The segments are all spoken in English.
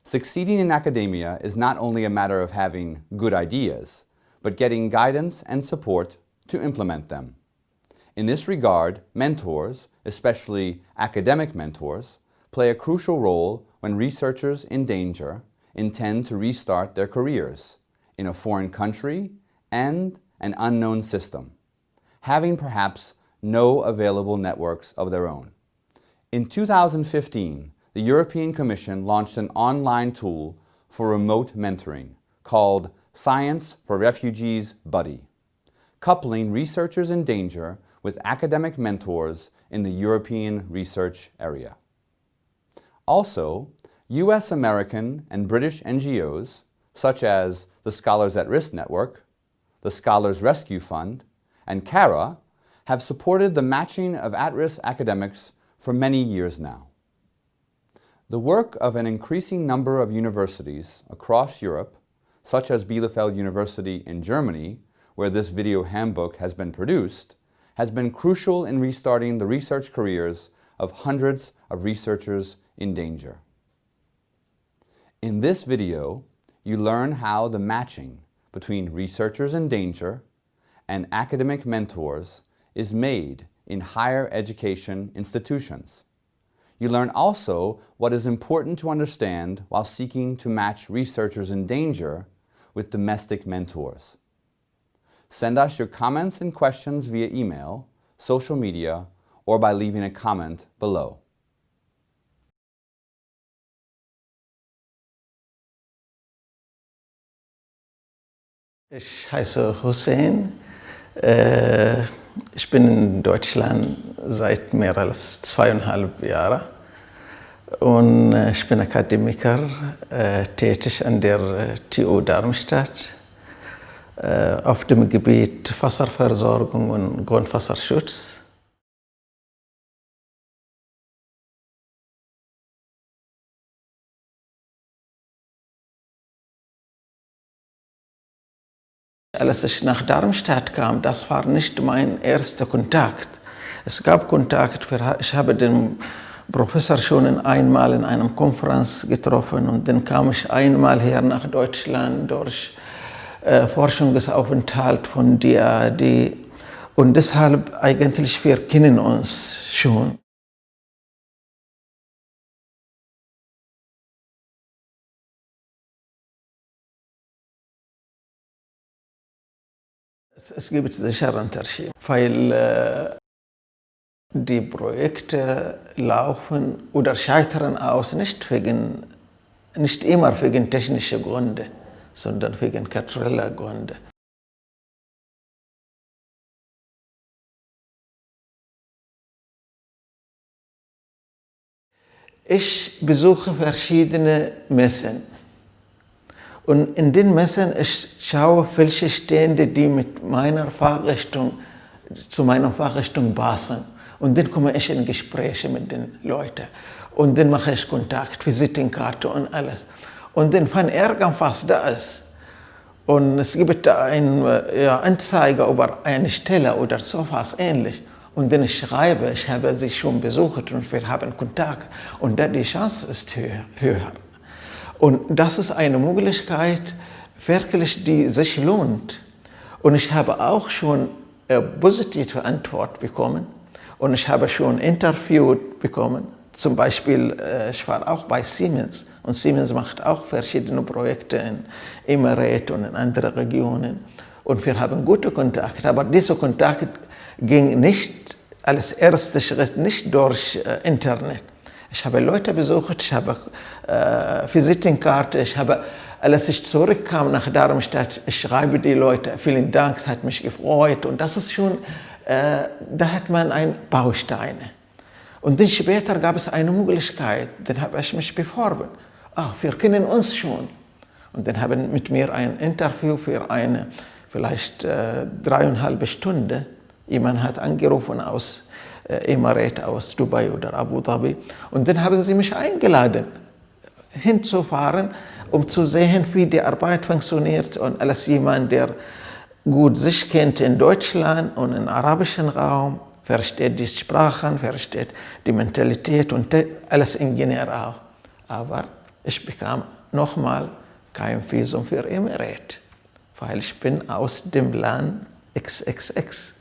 Succeeding in academia is not only a matter of having good ideas, but getting guidance and support to implement them. In this regard, mentors, especially academic mentors, play a crucial role when researchers in danger intend to restart their careers in a foreign country and an unknown system, having perhaps no available networks of their own. In 2015, the European Commission launched an online tool for remote mentoring called Science for Refugees Buddy, coupling researchers in danger with academic mentors in the European research area. Also, US, American, and British NGOs, such as the Scholars at Risk Network, the Scholars Rescue Fund, and CARA, have supported the matching of at-risk academics for many years now. The work of an increasing number of universities across Europe, such as Bielefeld University in Germany, where this video handbook has been produced, has been crucial in restarting the research careers of hundreds of researchers in danger. In this video, you learn how the matching between researchers in danger and academic mentors is made in higher education institutions. You learn also what is important to understand while seeking to match researchers in danger with domestic mentors. Send us your comments and questions via email, social media, or by leaving a comment below. Ich heiße Hussein. Ich bin in Deutschland seit mehr als 2,5 Jahren und ich bin Akademiker, tätig an der TU Darmstadt auf dem Gebiet Wasserversorgung und Grundwasserschutz. Als ich nach Darmstadt kam, das war nicht mein erster Kontakt. Es gab Kontakt, ich habe den Professor schon einmal in einer Konferenz getroffen und dann kam ich einmal hier nach Deutschland durch Forschungsaufenthalt von DAAD und deshalb eigentlich wir kennen uns schon. Es gibt sicher Unterschiede, weil die Projekte laufen oder scheitern aus nicht immer wegen technischer Gründe, sondern wegen kultureller Gründe. Ich besuche verschiedene Messen. Und in den Messen ich schaue welche Stände, die mit meiner Fachrichtung, zu meiner Fachrichtung passen. Und dann komme ich in Gespräche mit den Leuten. Und dann mache ich Kontakt, Visitenkarte und alles. Und dann von irgendwas da ist. Und es gibt eine Anzeige über eine Stelle oder sowas ähnlich. Und dann schreibe ich habe sie schon besucht und wir haben Kontakt. Und dann die Chance ist höher. Und das ist eine Möglichkeit, wirklich, die sich lohnt. Und ich habe auch schon positive Antwort bekommen. Und ich habe schon Interview bekommen. Zum Beispiel, ich war auch bei Siemens. Und Siemens macht auch verschiedene Projekte in Emiraten und in anderen Regionen. Und wir haben gute Kontakte. Aber dieser Kontakt ging nicht als erster Schritt nicht durch Internet. Ich habe Leute besucht, ich habe Visitenkarte, als ich zurückkam nach Darmstadt, ich schreibe die Leute, vielen Dank, es hat mich gefreut. Und das ist schon, da hat man ein Bausteine. Und dann später gab es eine Möglichkeit, dann habe ich mich beworben. Wir kennen uns schon. Und dann haben mit mir ein Interview für eine vielleicht 3,5 Stunden. Jemand hat angerufen aus Emiraten, aus Dubai oder Abu Dhabi. Und dann haben sie mich eingeladen, hinzufahren, um zu sehen, wie die Arbeit funktioniert. Und als jemand, der gut sich kennt in Deutschland und im arabischen Raum, versteht die Sprachen, versteht die Mentalität und alles Ingenieur auch. Aber Ich bekam nochmal kein Visum für Emirat, weil ich bin aus dem Land XXX.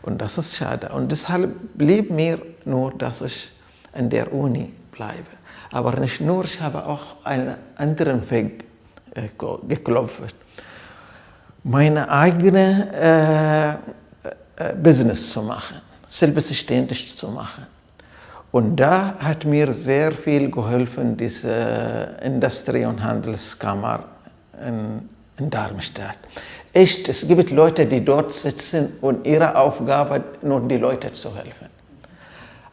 Und das ist schade. Und deshalb blieb mir nur, dass ich an der Uni bleibe. Aber nicht nur, ich habe auch einen anderen Weg geklopft. Meine eigene Business zu machen, selbstständig zu machen. Und da hat mir sehr viel geholfen, diese Industrie- und Handelskammer in Darmstadt. Echt, es gibt Leute, die dort sitzen und ihre Aufgabe nur die Leute zu helfen.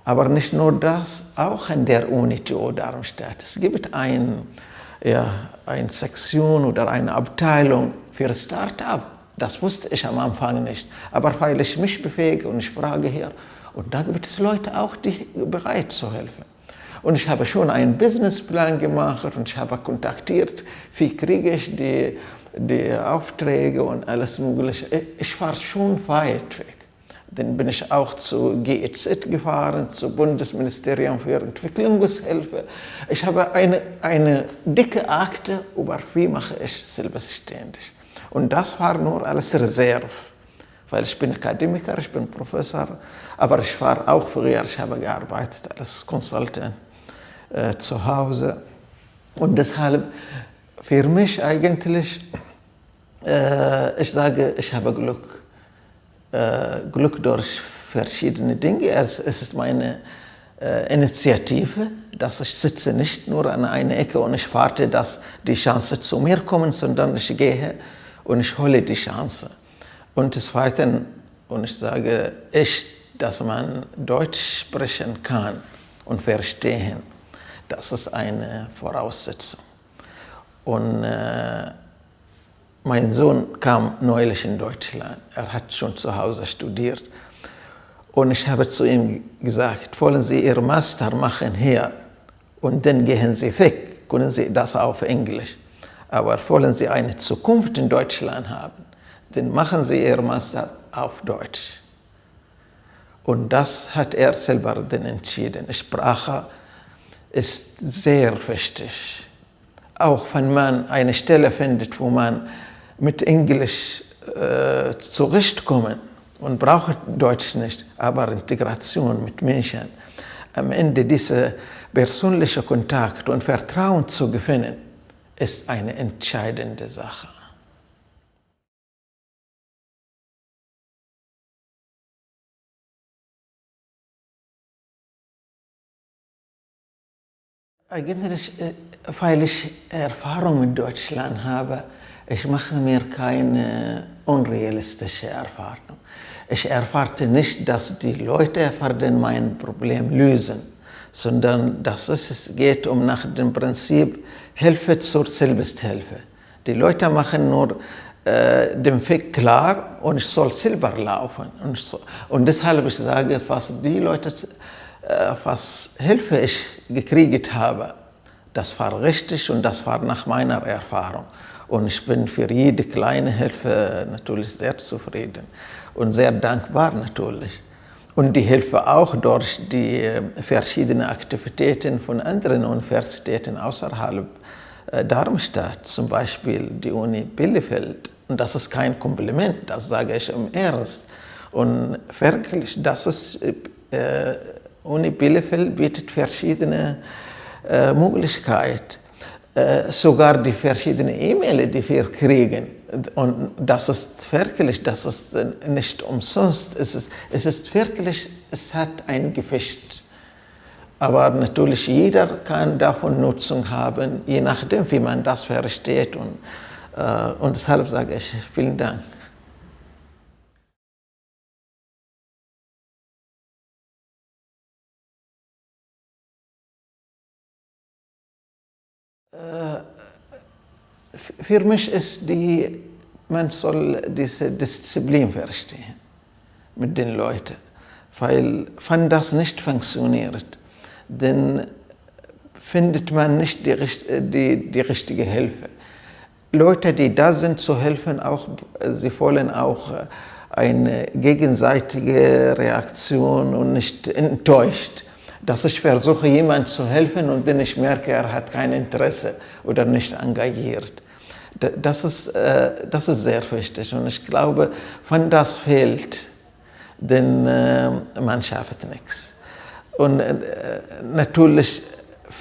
Aber nicht nur das, auch an der Uni-TU Darmstadt. Es gibt eine Sektion oder eine Abteilung für Start-up. Das wusste ich am Anfang nicht. Aber weil ich mich bewege und ich frage hier, und da gibt es Leute auch, die bereit zu helfen. Und ich habe schon einen Businessplan gemacht und ich habe kontaktiert, wie kriege ich die Aufträge und alles Mögliche. Ich war schon weit weg. Dann bin ich auch zu GEZ gefahren, zum Bundesministerium für Entwicklungshilfe. Ich habe eine dicke Akte über wie mache ich selbstständig. Und das war nur als Reserve, weil ich bin Akademiker, ich bin Professor, aber ich war auch früher, ich habe gearbeitet als Consultant zu Hause. Und deshalb für mich eigentlich, ich sage, ich habe Glück. Glück durch verschiedene Dinge. Es ist meine Initiative, dass ich sitze nicht nur an einer Ecke und ich warte, dass die Chance zu mir kommt, sondern ich gehe und ich hole die Chance. Und des Weiteren, und ich sage echt, dass man Deutsch sprechen kann und verstehen, das ist eine Voraussetzung. Und mein Sohn kam neulich in Deutschland. Er hat schon zu Hause studiert. Und ich habe zu ihm gesagt, wollen Sie Ihr Master machen hier und dann gehen Sie weg, können Sie das auf Englisch. Aber wollen Sie eine Zukunft in Deutschland haben, dann machen Sie Ihr Master auf Deutsch. Und das hat er selber dann entschieden. Sprache ist sehr wichtig. Auch wenn man eine Stelle findet, wo man mit Englisch zurechtkommen und braucht Deutsch nicht, aber Integration mit Menschen, am Ende dieser persönliche Kontakt und Vertrauen zu gewinnen, ist eine entscheidende Sache. Eigentlich, weil ich Erfahrung mit Deutschland habe, ich mache mir keine unrealistische Erwartung. Ich erwarte nicht, dass die Leute mein Problem lösen, sondern dass es geht nach dem Prinzip Hilfe zur Selbsthilfe. Die Leute machen nur den Weg klar und ich soll selber laufen. Und deshalb ich sage, was die Leute, was Hilfe ich gekriegt habe, das war richtig und das war nach meiner Erfahrung. Und ich bin für jede kleine Hilfe natürlich sehr zufrieden und sehr dankbar natürlich. Und die Hilfe auch durch die verschiedenen Aktivitäten von anderen Universitäten außerhalb Darmstadt, zum Beispiel die Uni Bielefeld. Und das ist kein Kompliment, das sage ich im Ernst. Und wirklich, das ist, Uni Bielefeld bietet verschiedene Möglichkeiten. Sogar die verschiedenen E-Mails, die wir kriegen. Und das ist wirklich, das ist nicht umsonst. Es ist wirklich, es hat ein Gewicht. Aber natürlich jeder kann davon Nutzung haben, je nachdem, wie man das versteht. Und deshalb sage ich vielen Dank. Für mich ist man soll diese Disziplin verstehen mit den Leuten. Weil wenn das nicht funktioniert, dann findet man nicht die richtige Hilfe. Leute, die da sind zu helfen, sie wollen auch eine gegenseitige Reaktion und nicht enttäuscht. dass ich versuche, jemandem zu helfen und dann ich merke, er hat kein Interesse oder nicht engagiert. Das ist sehr wichtig und ich glaube, wenn das fehlt, dann man schafft nichts. Und natürlich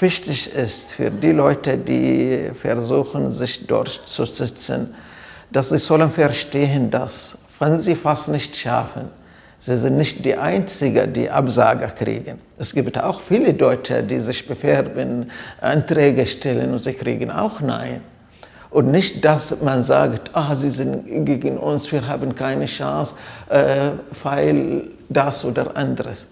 wichtig ist für die Leute, die versuchen, sich durchzusetzen, dass sie sollen verstehen, dass, wenn sie was nicht schaffen, sie sind nicht die Einzigen, die Absager kriegen. Es gibt auch viele Deutsche, die sich bewerben, Anträge stellen und sie kriegen auch Nein. Und nicht, dass man sagt, sie sind gegen uns, wir haben keine Chance, weil das oder anderes.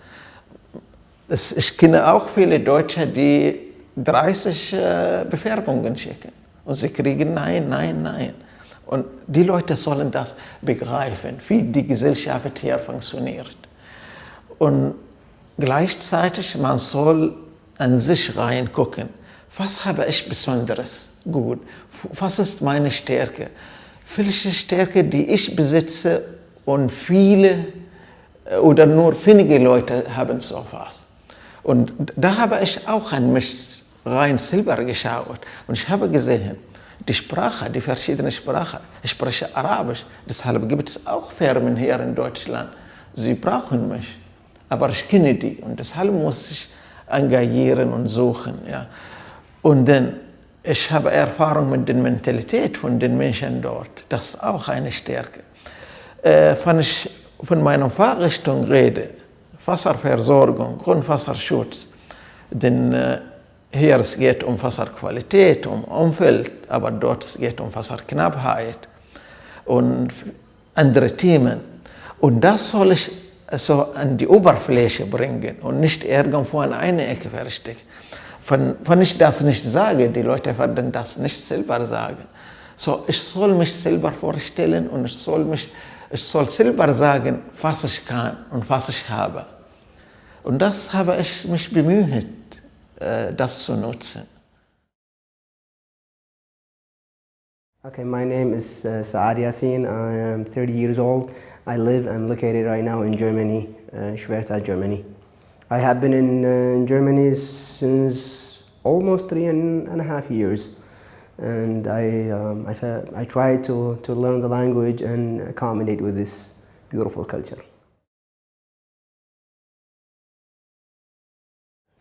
Ich kenne auch viele Deutsche, die 30 Bewerbungen schicken und sie kriegen Nein, Nein, Nein. Und die Leute sollen das begreifen, wie die Gesellschaft hier funktioniert. Und gleichzeitig, man soll an sich reingucken. Was habe ich Besonderes gut? Was ist meine Stärke? Welche Stärke, die ich besitze und viele oder nur wenige Leute haben sowas. Und da habe ich auch an mich rein selber geschaut und ich habe gesehen, die Sprache, die verschiedenen Sprachen. Ich spreche Arabisch, deshalb gibt es auch Firmen hier in Deutschland. Sie brauchen mich, aber ich kenne die und deshalb muss ich engagieren und suchen. Ja. Und dann, ich habe Erfahrung mit der Mentalität von den Menschen dort. Das ist auch eine Stärke. Wenn ich von meiner Fahrrichtung rede, Wasserversorgung, Grundwasserschutz, denn hier es geht um Wasserqualität, um Umwelt, aber dort es geht um Wasserknappheit und andere Themen. Und das soll ich so an die Oberfläche bringen und nicht irgendwo an eine Ecke verstecken. Wenn ich das nicht sage, die Leute werden das nicht selber sagen. So, ich soll mich selber vorstellen und ich soll selber sagen, was ich kann und was ich habe. Und das habe ich mich bemüht, das zu nutzen. Okay, my name is Saad Yassin. I am 30 years old. I'm located right now in Germany, Schwertach, Germany. I have been in Germany since almost 3.5 years. And I try to learn the language and accommodate with this beautiful culture.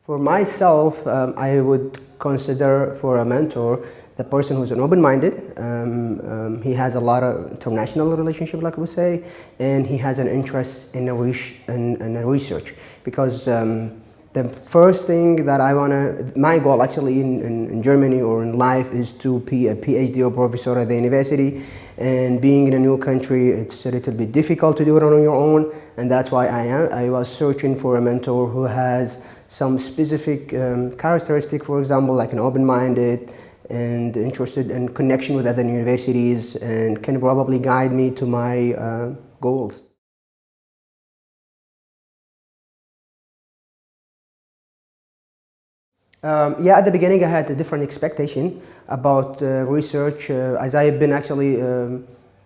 For myself, I would consider for a mentor the person who's an open-minded. He has a lot of international relationship, like we say, and he has an interest in research. Because the first thing that my goal actually in Germany or in life is to be a PhD or professor at the university. And being in a new country, it's a little bit difficult to do it on your own, and that's why I was searching for a mentor who has some specific characteristic, for example, like an open-minded and interested in connection with other universities and can probably guide me to my goals. Yeah, at the beginning I had a different expectation about research, as I have been actually,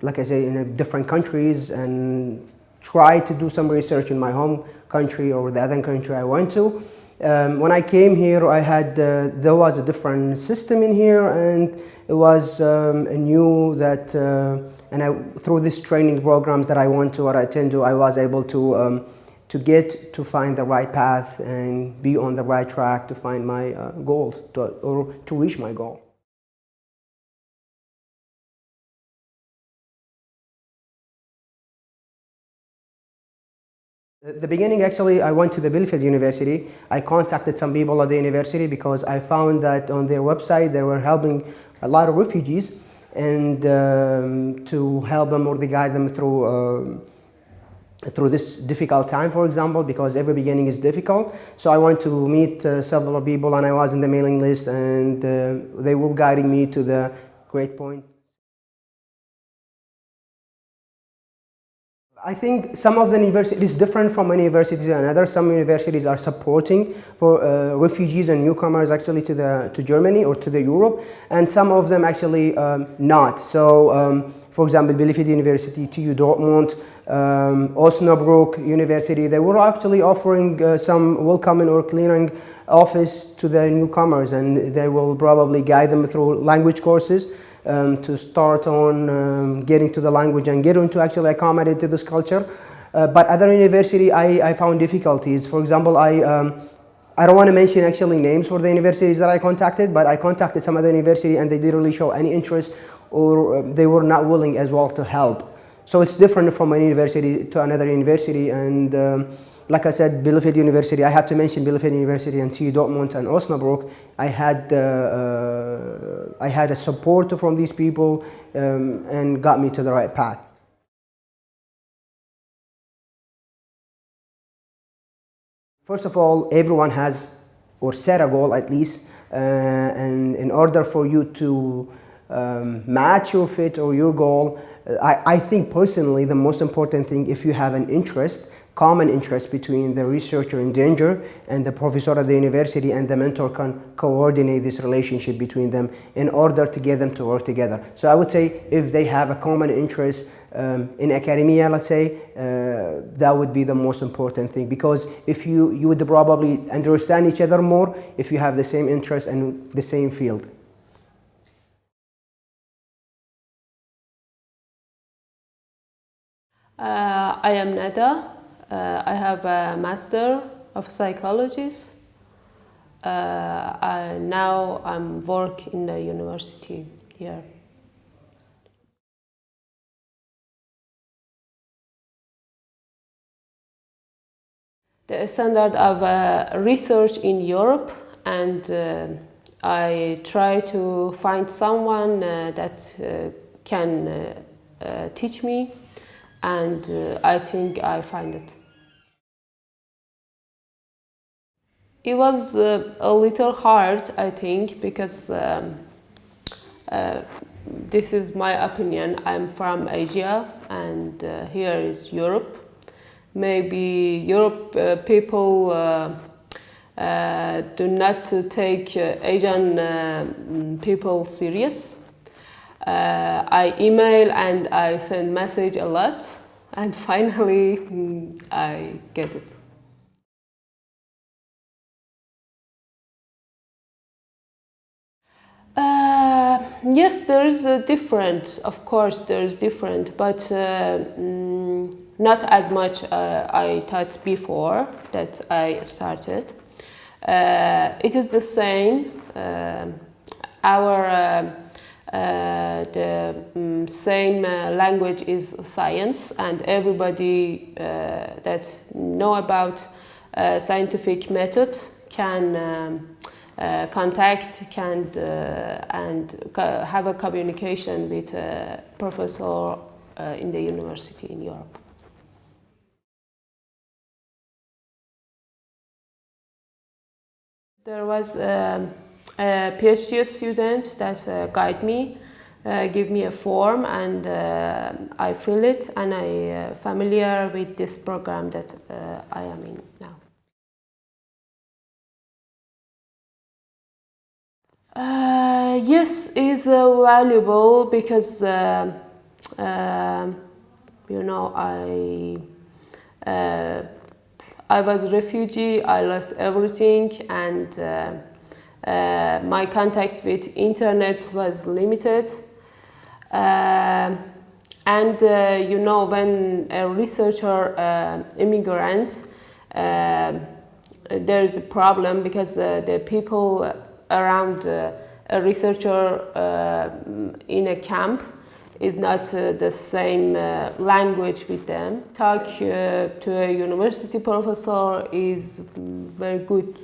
like I say, in different countries and tried to do some research in my home country or the other country I went to. When I came here, there was a different system in here, and it was new that, through these training programs that I went to or I attend to, I was able to find the right path and be on the right track to find my goals or to reach my goal. At the beginning, actually, I went to the Bielefeld University. I contacted some people at the university because I found that on their website they were helping a lot of refugees and to help them or to guide them through this difficult time, for example, because every beginning is difficult. So I went to meet several people and I was in the mailing list, and they were guiding me to the great point. I think some of the universities is different from one university to another. Some universities are supporting for refugees and newcomers actually to Germany or to Europe, and some of them actually not. So for example, Bielefeld University, TU Dortmund, Osnabrück University, they were actually offering some welcoming or clearing office to the newcomers, and they will probably guide them through language courses to start on getting to the language and getting to actually accommodate to this culture. But other university, I found difficulties. For example, I don't want to mention actually names for the universities that I contacted, but I contacted some other university and they didn't really show any interest, or they were not willing as well to help. So it's different from one university to another university, and like I said, Bielefeld University, I have to mention Bielefeld University and TU Dortmund and Osnabrück. I had a support from these people and got me to the right path. First of all, everyone has or set a goal at least, and in order for you to match your fit or your goal, I think personally the most important thing, if you have an interest, common interest between the researcher in danger and the professor at the university, and the mentor can coordinate this relationship between them in order to get them to work together. So I would say if they have a common interest in academia, let's say, that would be the most important thing, because if you would probably understand each other more if you have the same interest and the same field. I am Nada. I have a Master of Psychology. Now I'm work in the university here. The standard of research in Europe, and I try to find someone that can teach me, and I think I find it. It was a little hard, I think, because this is my opinion. I'm from Asia, and here is Europe. Maybe Europe people do not take Asian people serious. I email and I send message a lot, and finally I get it. Yes, there is a different. Of course, there is different, but not as much I thought before that I started. It is the same. The same language is science, and everybody that know about scientific method can contact and have a communication with a professor in the university in Europe. There was a PhD student that guide me, give me a form, and I fill it, and I familiar with this program that I am in now. Yes, it's valuable because you know, I was a refugee. I lost everything, and my contact with internet was limited. And you know, when a researcher immigrant, there is a problem because the people around a researcher in a camp is not the same language with them. Talk to a university professor is very good,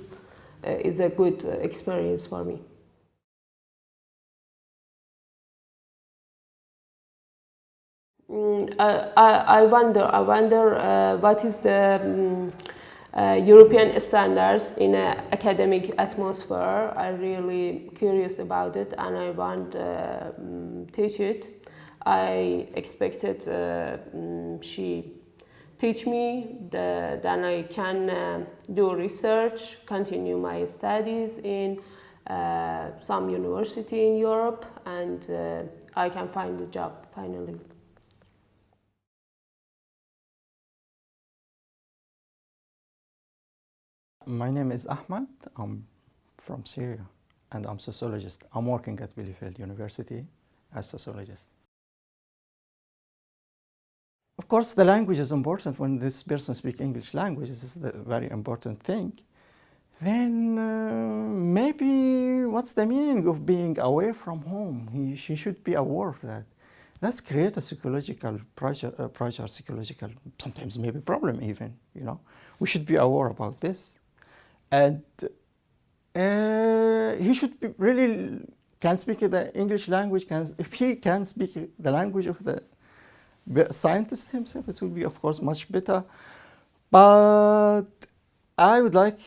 is a good experience for me. I wonder what is the European standards in an academic atmosphere. I'm really curious about it, and I want to teach it. I expected she teach me, then I can do research, continue my studies in some university in Europe, and I can find a job finally. My name is Ahmad. I'm from Syria and I'm a sociologist. I'm working at Bielefeld University as a sociologist. Of course, the language is important. When this person speaks English language, this is the very important thing. Then maybe what's the meaning of being away from home? She should be aware of that. That's create a psychological pressure, psychological, sometimes maybe problem even, you know. We should be aware about this. And he should be really can speak the English language. If he can speak the language of the scientist himself, it will be, of course, much better. But I would like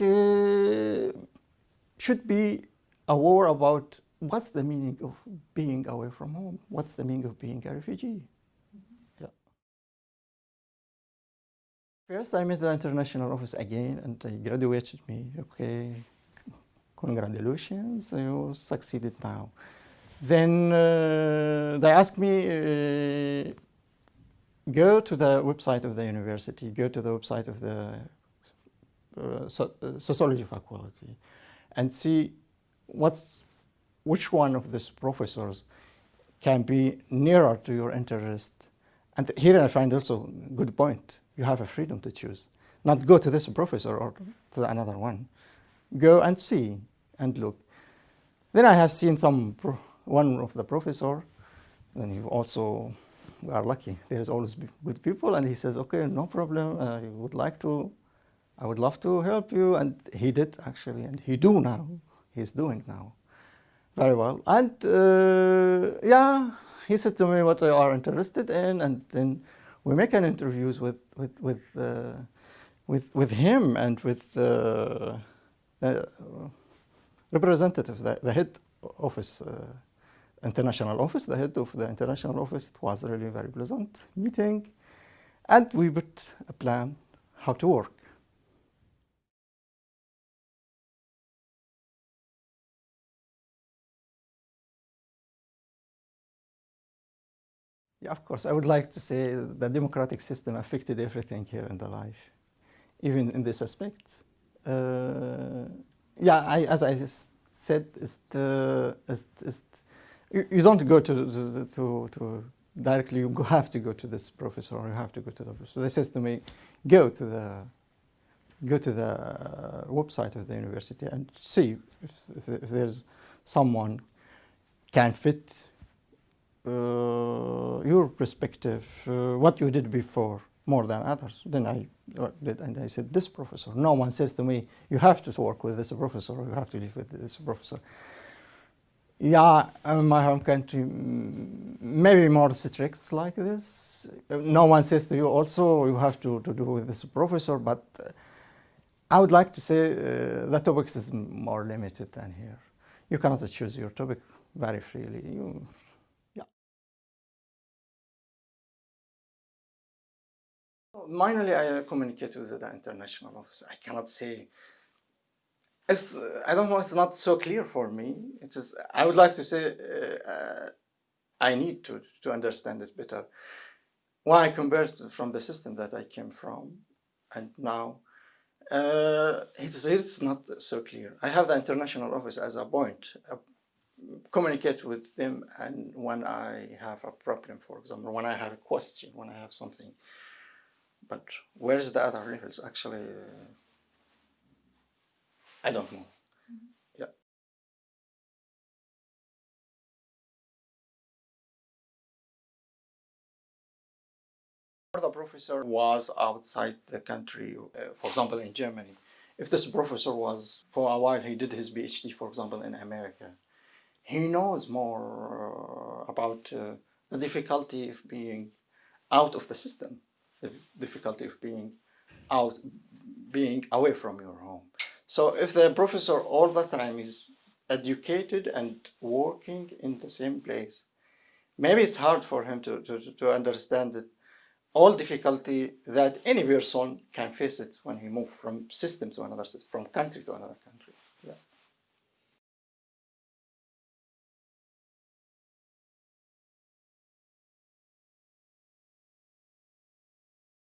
should be aware about what's the meaning of being away from home. What's the meaning of being a refugee? Yeah. First, I met the international office again, and they graduated me. Okay, congratulations, you succeeded now. Then they asked me, go to the website of the university, go to the website of the sociology faculty, and see which one of these professors can be nearer to your interest. And here I find also a good point. You have a freedom to choose. Not go to this professor or to another one. Go and see and look. Then I have seen one of the professor, and he also, we are lucky. There is always good people, and he says, okay, no problem, I would love to help you. And he did actually, and he's doing now very well. And yeah, he said to me what they are interested in, and then we make an interviews with him and with the representative, the head office, international office, the head of the international office. It was really very pleasant meeting, and we put a plan how to work. Yeah, of course, I would like to say the democratic system affected everything here in the life, even in this aspect. Yeah, as I said, you don't go to directly. You have to go to this professor, or you have to go to the professor. They says to me, go to the website of the university and see if there's someone can fit your perspective, what you did before, more than others. Then I did, and I said, this professor. No one says to me, you have to work with this professor, or you have to live with this professor. Yeah, in my home country, maybe more strict like this. No one says to you also, you have to do with this professor, but I would like to say the topics is more limited than here. You cannot choose your topic very freely. Mainly, I communicate with the international office. I cannot say. I don't know. It's not so clear for me. It is. I would like to say. I need to understand it better. When I compare from the system that I came from, and now, it's not so clear. I have the international office as a point. Communicate with them, and when I have a problem, for example, when I have a question, when I have something. But where's the other levels? Actually, I don't know. Yeah. The professor was outside the country, for example, in Germany. If this professor was, for a while, he did his PhD, for example, in America, he knows more about the difficulty of being out of the system, the difficulty of being away from your home. So if the professor all the time is educated and working in the same place, maybe it's hard for him to understand that all difficulty that any person can face it when he moves from system to another system, from country to another country.